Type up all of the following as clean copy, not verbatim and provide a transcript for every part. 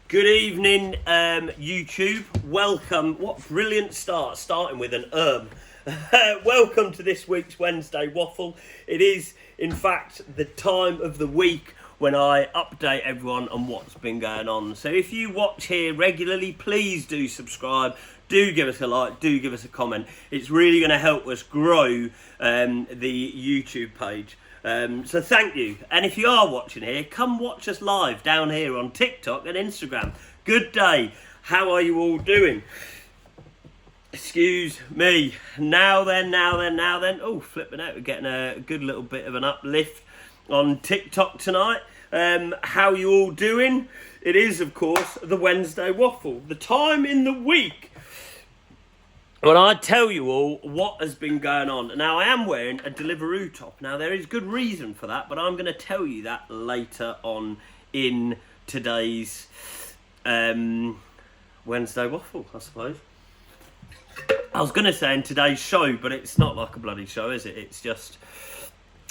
Good evening, YouTube. Welcome. What brilliant start, starting with an welcome to this week's Wednesday Waffle. It is, in fact, the time of the week when I update everyone on what's been going on. So if you watch here regularly, please do subscribe. Do give us a like, do give us a comment. It's really going to help us grow the YouTube page. So thank you. And if you are watching here, come watch us live down here on TikTok and Instagram. Good day. How are you all doing? Excuse me. Now then. Oh, flipping out. We're getting a good little bit of an uplift on TikTok tonight. How you all doing? It is, of course, the Wednesday Waffle. The time in the week when I tell you all what has been going on. Now, I am wearing a Deliveroo top. Now, there is good reason for that, but I'm going to tell you that later on in today's Wednesday Waffle, I suppose. I was going to say in today's show, but it's not like a bloody show, is it? It's just,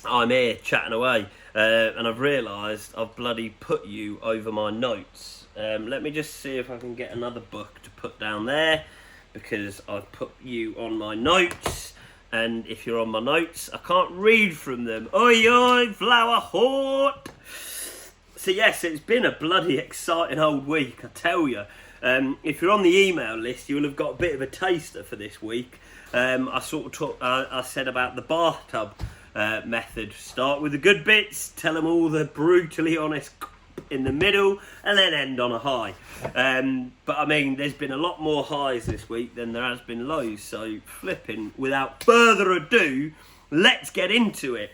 I'm here chatting away, and I've realised I've bloody put you over my notes. Let me just see if I can get another book to put down there, because I've put you on my notes, and if you're on my notes, I can't read from them. Oi, oi, flower hort! So yes, it's been a bloody exciting old week, I tell you. If you're on the email list, you'll have got a bit of a taster for this week. I said about the bathtub method. Start with the good bits, tell them all the brutally honest in the middle, and then end on a high. But I mean, there's been a lot more highs this week than there has been lows, so flipping, without further ado, let's get into it.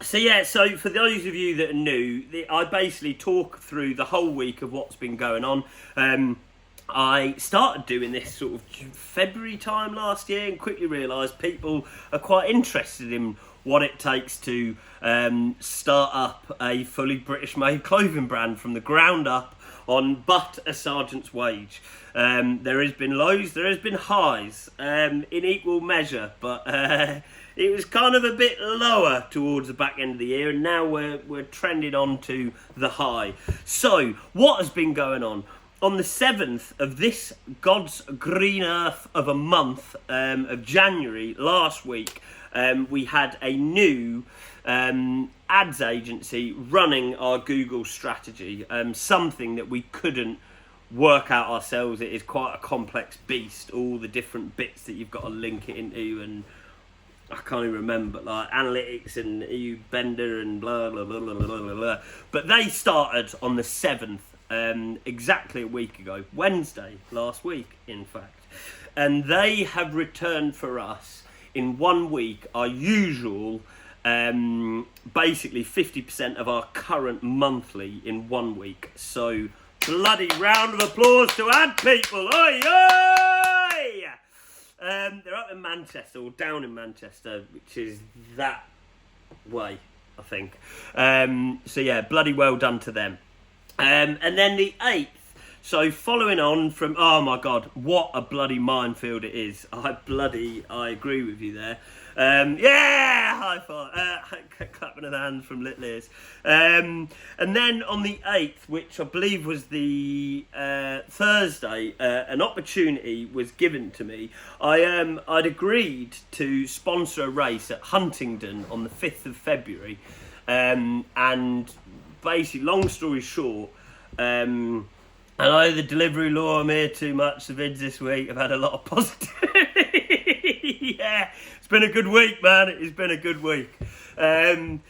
So for those of you that are new, I basically talk through the whole week of what's been going on. I started doing this sort of February time last year and quickly realised people are quite interested in what it takes to start up a fully British made clothing brand from the ground up on but a sergeant's wage. There has been lows, there has been highs in equal measure, but it was kind of a bit lower towards the back end of the year, and now we're trending on to the high. So what has been going on? On the 7th of this God's green earth of a month of January last week, we had a new ads agency running our Google strategy, something that we couldn't work out ourselves. It is quite a complex beast, all the different bits that you've got to link it into, and I can't even remember, like analytics and EU Bender and blah, blah, blah, blah, blah, blah, blah. But they started on the 7th, exactly a week ago, Wednesday last week, in fact. And they have returned for us in 1 week our usual, basically 50% of our current monthly in 1 week. So bloody round of applause to ad people. Oi, oi! They're up in Manchester, or down in Manchester, which is that way, I think. So yeah, bloody well done to them. And then the 8th, so following on from, oh my God, what a bloody minefield it is. I agree with you there. Yeah, high five, clapping of the hands from little ears. And then on the 8th, which I believe was the Thursday, an opportunity was given to me. I'd agreed to sponsor a race at Huntingdon on the 5th of February. And basically, long story short, I know the delivery law, I'm here too much. The vids this week have had a lot of positivity. Yeah, it's been a good week, man. It's been a good week. And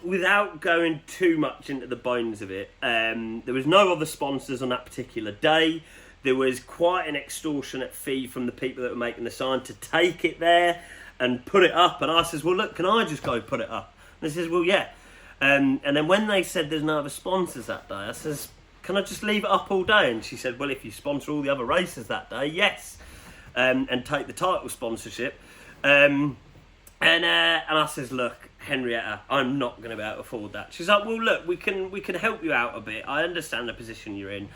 without going too much into the bones of it, there was no other sponsors on that particular day. There was quite an extortionate fee from the people that were making the sign to take it there and put it up. And I says, well, look, can I just go put it up? And they says, well, yeah. And then when they said there's no other sponsors that day, I says, can I just leave it up all day? And she said, well, if you sponsor all the other races that day, yes. And take the title sponsorship. And I says, look, Henrietta, I'm not going to be able to afford that. She's like, well, look, we can help you out a bit. I understand the position you're in.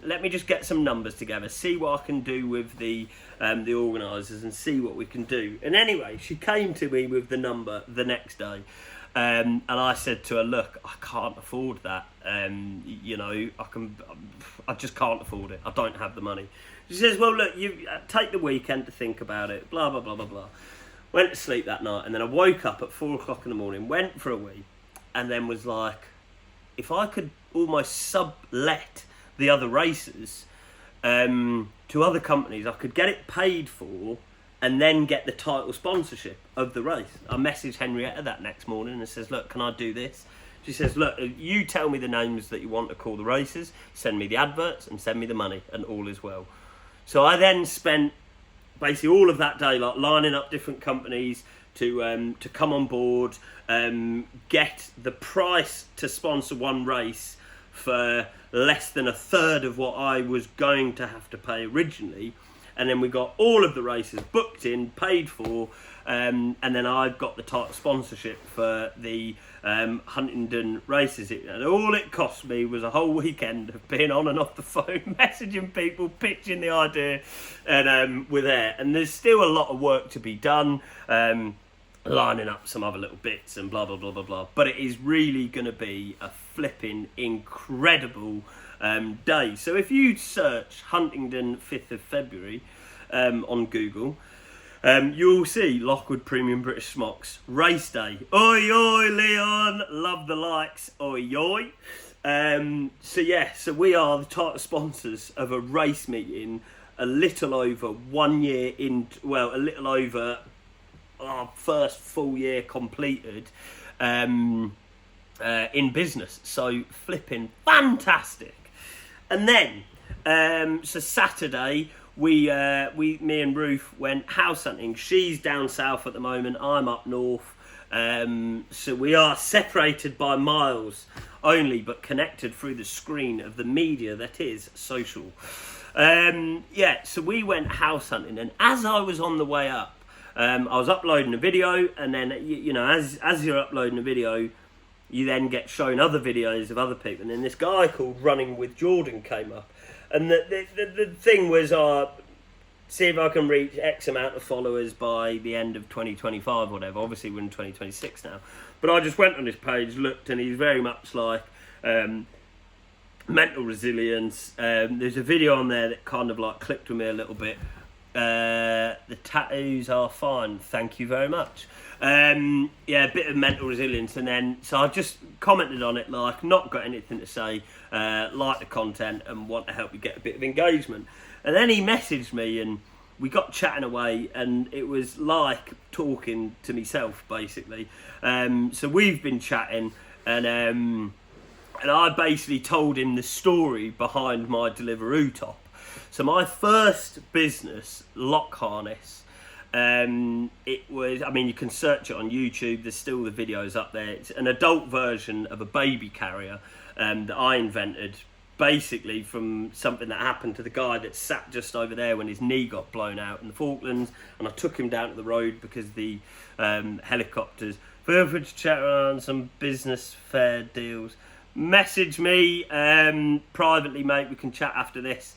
Let me just get some numbers together, see what I can do with the organisers and see what we can do. And anyway, she came to me with the number the next day. And I said to her, look, I can't afford that. You know, I just can't afford it. I don't have the money. She says, well, look, you take the weekend to think about it, blah, blah, blah, blah, blah. Went to sleep that night, and then I woke up at 4 o'clock in the morning, went for a wee, and then was like, if I could almost sublet the other races to other companies, I could get it paid for and then get the title sponsorship of the race. I messaged Henrietta that next morning and says, look, can I do this? She says, look, you tell me the names that you want to call the races, send me the adverts and send me the money, and all is well. So I then spent basically all of that day like lining up different companies to come on board, get the price to sponsor one race for less than a third of what I was going to have to pay originally. And then we got all of the races booked in, paid for, and then I got the title sponsorship for the Huntingdon races. And all it cost me was a whole weekend of being on and off the phone, messaging people, pitching the idea, and we're there. And there's still a lot of work to be done, lining up some other little bits and blah, blah, blah, blah, blah. But it is really going to be a flipping incredible day. So if you search Huntingdon 5th of February on Google, you'll see Lockwood Premium British Smocks race day. Oi oi Leon, love the likes, oi oi. So we are the title sponsors of a race meeting a little over 1 year in, well, a little over our first full year completed in business. So flipping fantastic. And then, so Saturday, me and Ruth went house hunting. She's down south at the moment. I'm up north. So we are separated by miles only, but connected through the screen of the media that is social. So we went house hunting, and as I was on the way up, I was uploading a video, and then you know, as you're uploading a video, you then get shown other videos of other people. And then this guy called Running with Jordan came up. And the thing was, see if I can reach X amount of followers by the end of 2025 or whatever. Obviously, we're in 2026 now. But I just went on his page, looked, and he's very much like mental resilience. There's a video on there that kind of like clicked with me a little bit. The tattoos are fine, thank you very much. A bit of mental resilience, and then so I just commented on it, like, not got anything to say, like the content and want to help you get a bit of engagement. And then he messaged me and we got chatting away, and it was like talking to myself basically. So we've been chatting, and I basically told him the story behind my Deliveroo top. So my first business, Lock Harness, it was, I mean, you can search it on YouTube, there's still the videos up there. It's an adult version of a baby carrier that I invented, basically from something that happened to the guy that sat just over there when his knee got blown out in the Falklands, and I took him down to the road because the helicopters. Feel free to chat around some business fair deals. Message me privately, mate, we can chat after this.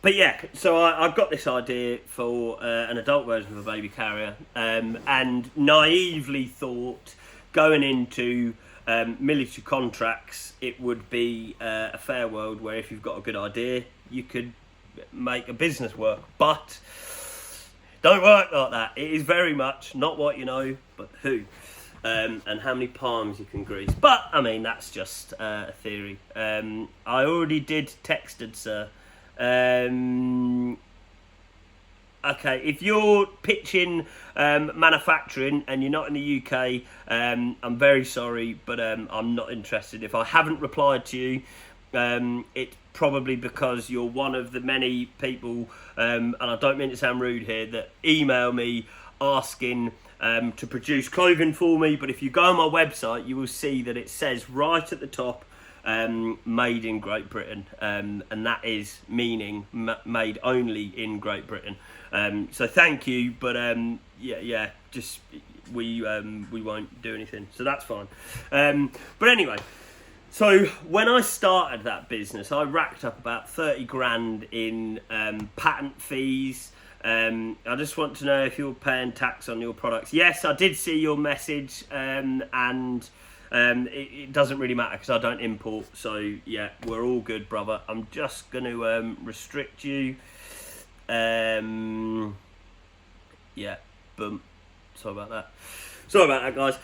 But yeah, so I got this idea for an adult version of a baby carrier, and naively thought going into military contracts it would be a fair world where if you've got a good idea you could make a business work. But don't work like that. It is very much not what you know, but who. And how many palms you can grease. But, I mean, that's just a theory. I already did texted, sir. Okay, if you're pitching manufacturing and you're not in the UK, I'm very sorry, but I'm not interested. If I haven't replied to you, it's probably because you're one of the many people, and I don't mean to sound rude here, that email me asking to produce clothing for me. But if you go on my website, you will see that it says right at the top, made in Great Britain, and that is meaning made only in Great Britain. So thank you, but just we won't do anything, so that's fine. But anyway, so when I started that business, I racked up about 30 grand in patent fees, I just want to know if you're paying tax on your products. Yes, I did see your message, and it doesn't really matter because I don't import. So yeah, we're all good, brother. I'm just going to restrict you. Yeah, boom. Sorry about that. Guys.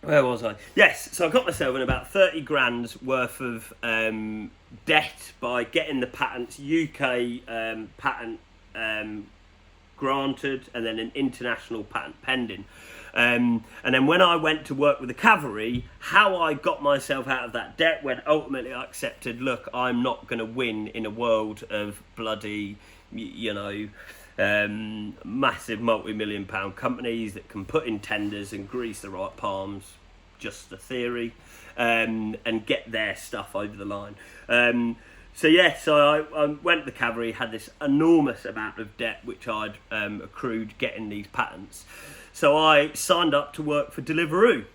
Where was I? Yes, so I got myself in about 30 grand's worth of debt by getting the patents, UK patent granted, and then an international patent pending. And then when I went to work with the cavalry, how I got myself out of that debt when ultimately I accepted, look, I'm not going to win in a world of bloody, massive multi-million pound companies that can put in tenders and grease the right palms, just a theory, and get their stuff over the line. So I went to the cavalry, had this enormous amount of debt which I'd accrued getting these patents. So I signed up to work for Deliveroo.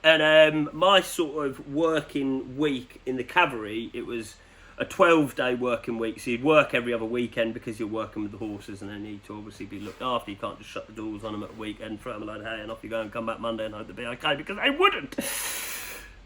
And my sort of working week in the cavalry, it was a 12-day working week. So you'd work every other weekend because you're working with the horses and they need to obviously be looked after. You can't just shut the doors on them at the weekend, throw them a load of hay and off you go and come back Monday and hope they'll be okay, because they wouldn't.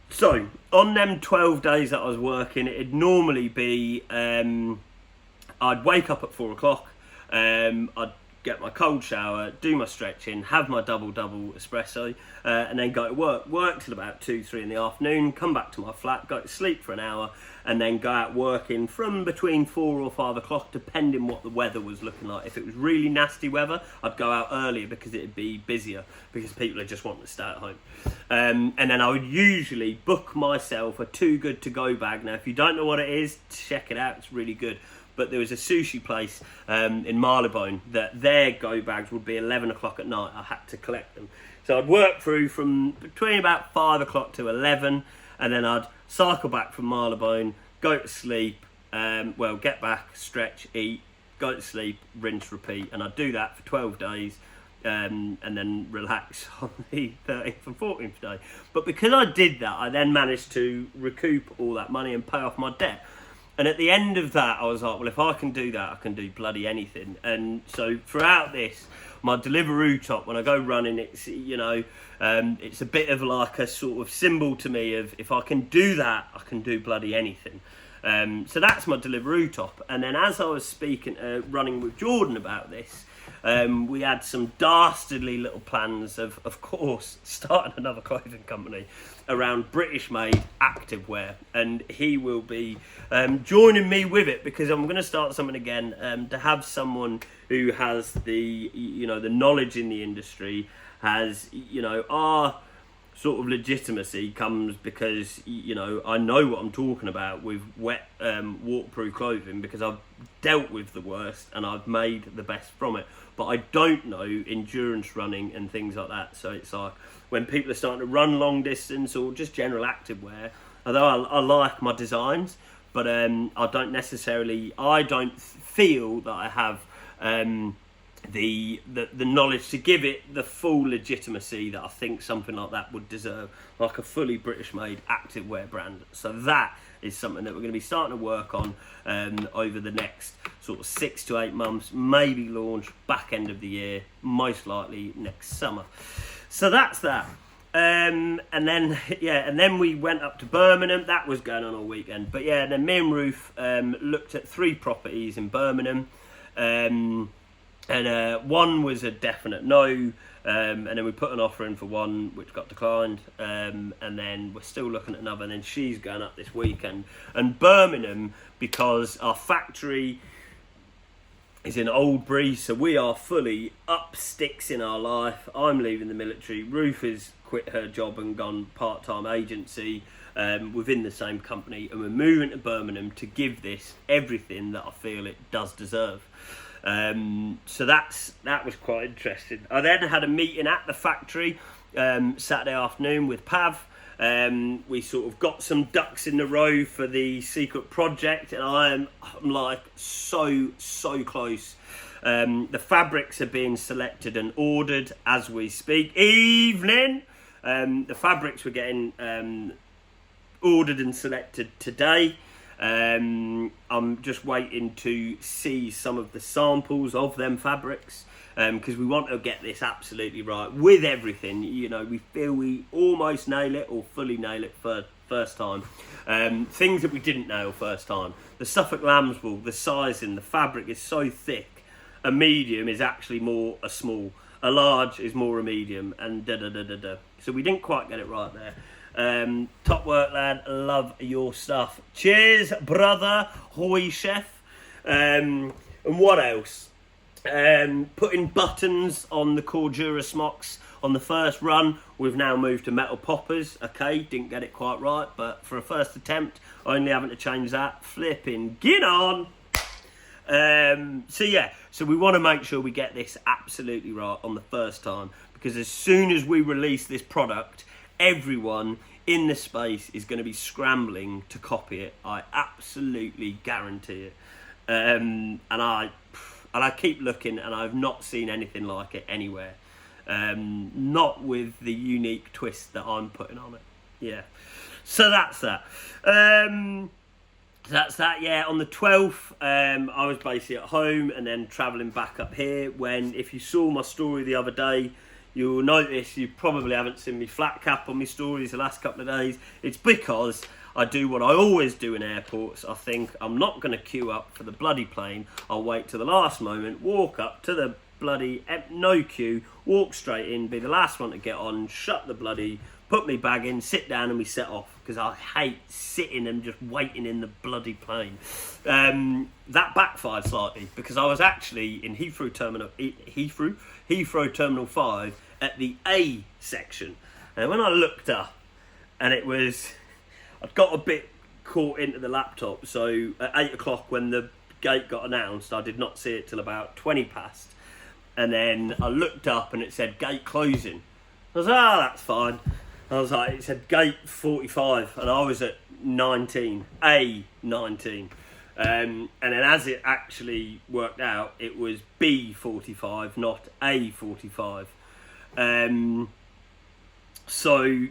So on them 12 days that I was working, it'd normally be, I'd wake up at 4 o'clock, I'd get my cold shower, do my stretching, have my double espresso, and then go to work till about 2-3 in the afternoon, come back to my flat, go to sleep for an hour, and then go out working from between 4 or 5 o'clock, depending what the weather was looking like. If it was really nasty weather, I'd go out earlier because it'd be busier, because people are just wanting to stay at home. And then I would usually book myself a Too Good To Go bag. Now, if you don't know what it is, check it out, it's really good. But there was a sushi place in Marylebone that their go bags would be 11 o'clock at night. I had to collect them. So I'd work through from between about 5 o'clock to 11, and then I'd cycle back from Marylebone, go to sleep, get back, stretch, eat, go to sleep, rinse, repeat. And I'd do that for 12 days and then relax on the 13th and 14th day. But because I did that, I then managed to recoup all that money and pay off my debt. And at the end of that, I was like, well, if I can do that, I can do bloody anything. And so throughout this, my Deliveroo top, when I go running, it's, it's a bit of like a sort of symbol to me of, if I can do that, I can do bloody anything. So that's my Deliveroo top. And then as I was running with Jordan about this, we had some dastardly little plans of course, starting another clothing company around British-made activewear, and he will be joining me with it, because I'm going to start something again, to have someone who has the knowledge in the industry, has our sort of legitimacy comes because I know what I'm talking about with wet waterproof clothing, because I've dealt with the worst and I've made the best from it. But I don't know endurance running and things like that. So it's like when people are starting to run long distance or just general activewear, although I like my designs, but I don't feel that I have the knowledge to give it the full legitimacy that I think something like that would deserve, like a fully British made activewear brand. So that is something that we're going to be starting to work on over the next sort of 6 to 8 months, maybe launch back end of the year, most likely next summer. So that's that. And then we went up to Birmingham. That was going on all weekend. But yeah, then me and Ruth looked at 3 properties in Birmingham. And one was a definite no, and then we put an offer in for one which got declined, and then we're still looking at another, and then she's going up this weekend. And Birmingham, because our factory is in Oldbury, so we are fully up sticks in our life. I'm leaving the military. Ruth has quit her job and gone part-time agency within the same company, and we're moving to Birmingham to give this everything that I feel it does deserve. So that was quite interesting. I then had a meeting at the factory Saturday afternoon with Pav. We sort of got some ducks in the row for the secret project, and I'm like so close. The fabrics are being selected and ordered as we speak. Evening. The fabrics were getting ordered and selected today. I'm just waiting to see some of the samples of them fabrics, because we want to get this absolutely right with everything. You know, we feel we almost nail it or fully nail it first time. Things that we didn't nail first time. The Suffolk lamb's wool, the sizing, the fabric is so thick. A medium is actually more a small. A large is more a medium, and da-da-da-da-da. So we didn't quite get it right there. Top work, lad. Love your stuff. Cheers, brother. Hoy, chef. And what else? Putting buttons on the Cordura smocks on the first run. We've now moved to metal poppers. Okay, didn't get it quite right, but for a first attempt, only having to change that. Flipping, get on. So we want to make sure we get this absolutely right on the first time, because as soon as we release this product, everyone in the space is going to be scrambling to copy it. I absolutely guarantee it. And I keep looking, and I've not seen anything like it anywhere. Not with the unique twist that I'm putting on it. Yeah. So that's that. Yeah. On the 12th, I was basically at home and then travelling back up here when, if you saw my story the other day, you'll notice you probably haven't seen me flat cap on my stories the last couple of days. It's because I do what I always do in airports. I think I'm not going to queue up for the bloody plane. I'll wait till the last moment, walk up to the bloody no queue, walk straight in, be the last one to get on, shut the bloody, put me bag in, sit down, and we set off, because I hate sitting and just waiting in the bloody plane. That backfired slightly, because I was actually in Heathrow Terminal 5 at the A section. And when I looked up, and I'd got a bit caught into the laptop, so at 8 o'clock when the gate got announced, I did not see it till about 20 past. And then I looked up and it said gate closing. I was like, that's fine. I was like, it said gate 45, and I was at 19, A19. And then as it actually worked out, it was B45, not A45. So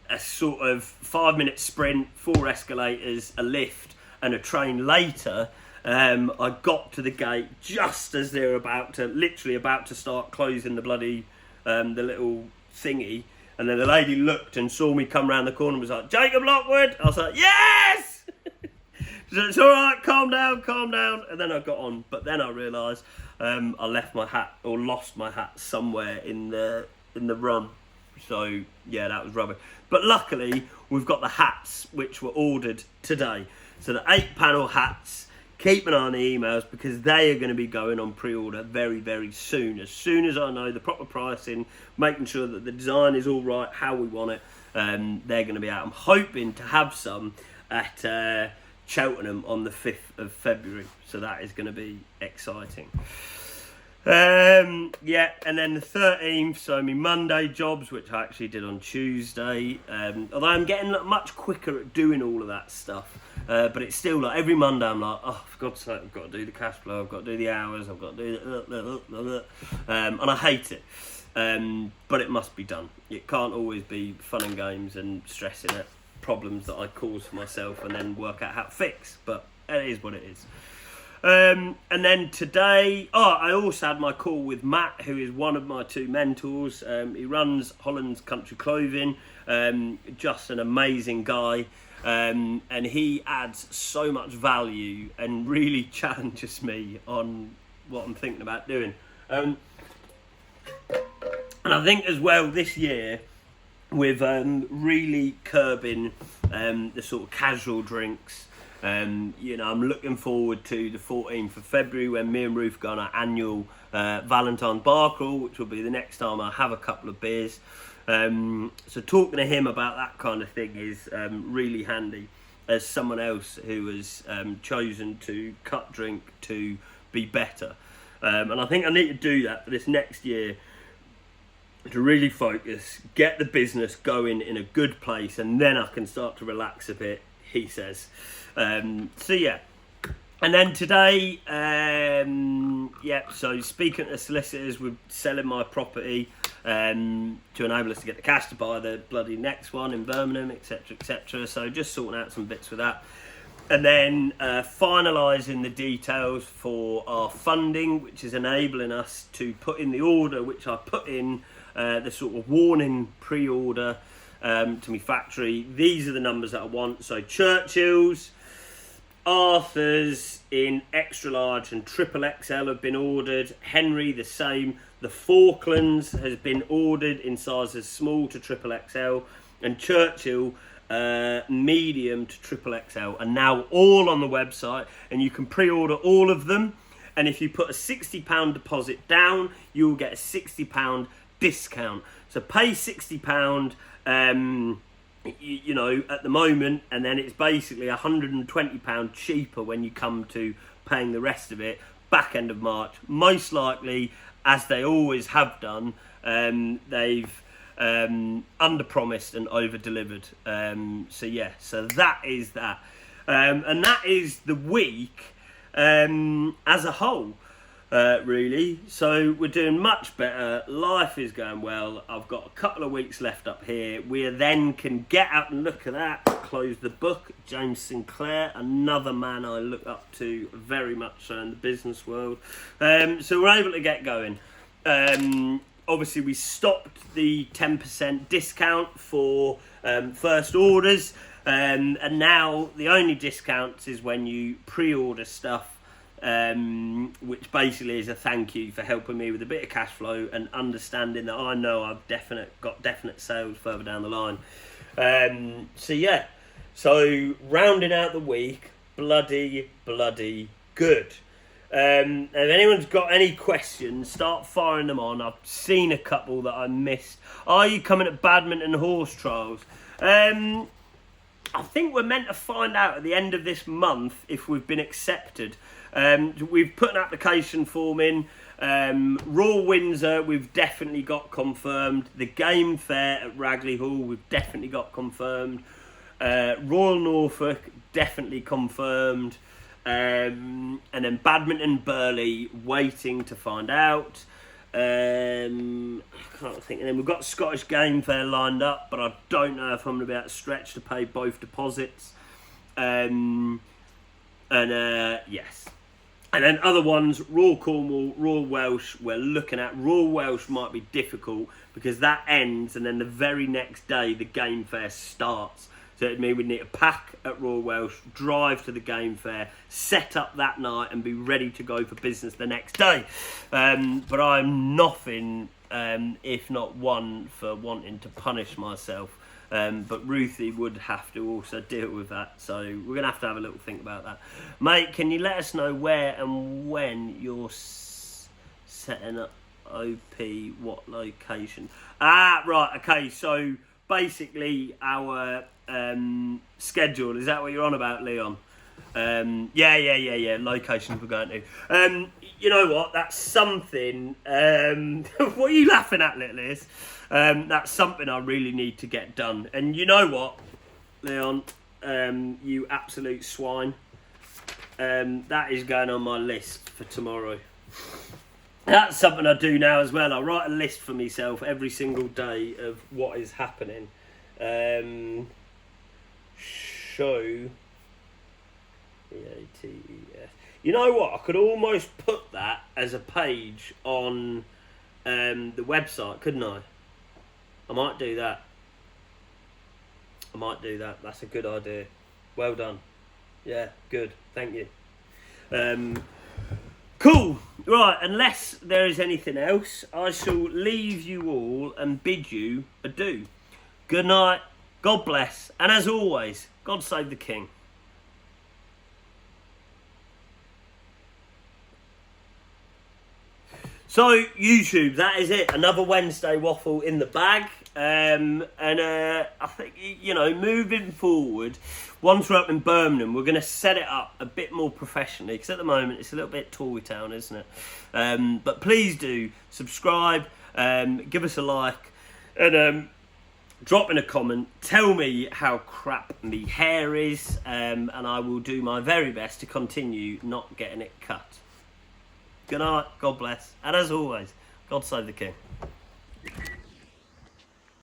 a sort of 5-minute sprint, 4 escalators, a lift, and a train later, I got to the gate just as they're literally about to start closing the bloody, the little thingy. And then the lady looked and saw me come round the corner and was like, Jacob Lockwood! I was like, yes! It's all right, calm down. And then I got on. But then I realised I left my hat, or lost my hat, somewhere in the run. So, yeah, that was rubbish. But luckily, we've got the hats, which were ordered today. So the 8-panel hats, keep an eye on the emails, because they are going to be going on pre-order very, very soon. As soon as I know the proper pricing, making sure that the design is all right, how we want it, they're going to be out. I'm hoping to have some at Cheltenham on the 5th of February. So that is going to be exciting. And then the 13th, so my Monday jobs, which I actually did on Tuesday, although I'm getting much quicker at doing all of that stuff, but it's still like every Monday I'm like, oh, for God's sake, I've got to do the cash flow, I've got to do the hours, I've got to do and I hate it, but it must be done. It can't always be fun and games and stressing at problems that I cause for myself and then work out how to fix, but it is what it is. And then today, I also had my call with Matt, who is one of my 2 mentors. He runs Holland's Country Clothing, just an amazing guy, and he adds so much value and really challenges me on what I'm thinking about doing. And I think as well this year, with really curbing the sort of casual drinks. I'm looking forward to the 14th of February when me and Ruth go on our annual Valentine bar crawl, which will be the next time I have a couple of beers. So talking to him about that kind of thing is really handy, as someone else who has chosen to cut drink to be better. And I think I need to do that for this next year, to really focus, get the business going in a good place, and then I can start to relax a bit, he says. And then today, so speaking to solicitors, we're selling my property. to enable us to get the cash to buy the bloody next one in Birmingham, etc, etc. So just sorting out some bits with that. And then finalising the details for our funding, which is enabling us to put in the order, which I put in the sort of warning pre-order to my factory. These are the numbers that I want. So Churchill's, Arthur's in extra large and triple XL have been ordered. Henry the same. The Falklands has been ordered in sizes small to triple XL, and Churchill medium to triple XL are now all on the website, and you can pre-order all of them. And if you put a £60 deposit down, you will get a £60 discount. So pay £60, you know, at the moment, and then it's basically £120 cheaper when you come to paying the rest of it back end of March. Most likely, as they always have done, they've under-promised and over-delivered. So yeah, so that is that. And that is the week as a whole, really. So we're doing much better. Life is going well. I've got a couple of weeks left up here. We then can get out and look at that. Close the book. James Sinclair, another man I look up to very much so in the business world. So we're able to get going. Obviously, we stopped the 10% discount for first orders, and now the only discounts is when you pre-order stuff, which basically is a thank you for helping me with a bit of cash flow and understanding that I know I've got definite sales further down the line. So yeah, so rounding out the week, bloody good. If anyone's got any questions, start firing them on. I've seen a couple that I missed. Are you coming at badminton horse trials? I think we're meant to find out at the end of this month if we've been accepted. We've put an application form in. Royal Windsor, we've definitely got confirmed. The Game Fair at Ragley Hall, we've definitely got confirmed. Royal Norfolk, definitely confirmed. And then Badminton Burley, waiting to find out. I can't think. And then we've got Scottish Game Fair lined up, but I don't know if I'm going to be able to stretch to pay both deposits. Yes. And then other ones, Royal Cornwall, Royal Welsh, we're looking at. Royal Welsh might be difficult because that ends, and then the very next day the Game Fair starts. So it means we need to pack at Royal Welsh, drive to the Game Fair, set up that night and be ready to go for business the next day. But I'm nothing, if not one, for wanting to punish myself. But Ruthie would have to also deal with that. So we're going to have a little think about that. Mate, can you let us know where and when you're setting up OP, what location? Right, okay, so basically our schedule, is that what you're on about, Leon? Yeah, locations we're going to. You know what, that's something, what are you laughing at, little Liz? That's something I really need to get done. And you know what, Leon, you absolute swine, that is going on my list for tomorrow. That's something I do now as well. I write a list for myself every single day of what is happening. Show EATES. You know what? I could almost put that as a page on the website, couldn't I? I might do that. That's a good idea. Well done. Yeah, good. Thank you. Cool. Right, unless there is anything else, I shall leave you all and bid you adieu. Good night. God bless. And as always, God save the King. So, YouTube, that is it. Another Wednesday waffle in the bag. I think, you know, moving forward, once we're up in Birmingham, we're going to set it up a bit more professionally, because at the moment it's a little bit Tory Town, isn't it? But please do subscribe, give us a like, and drop in a comment. Tell me how crap me hair is, and I will do my very best to continue not getting it cut. Good night, God bless, and as always, God save the King.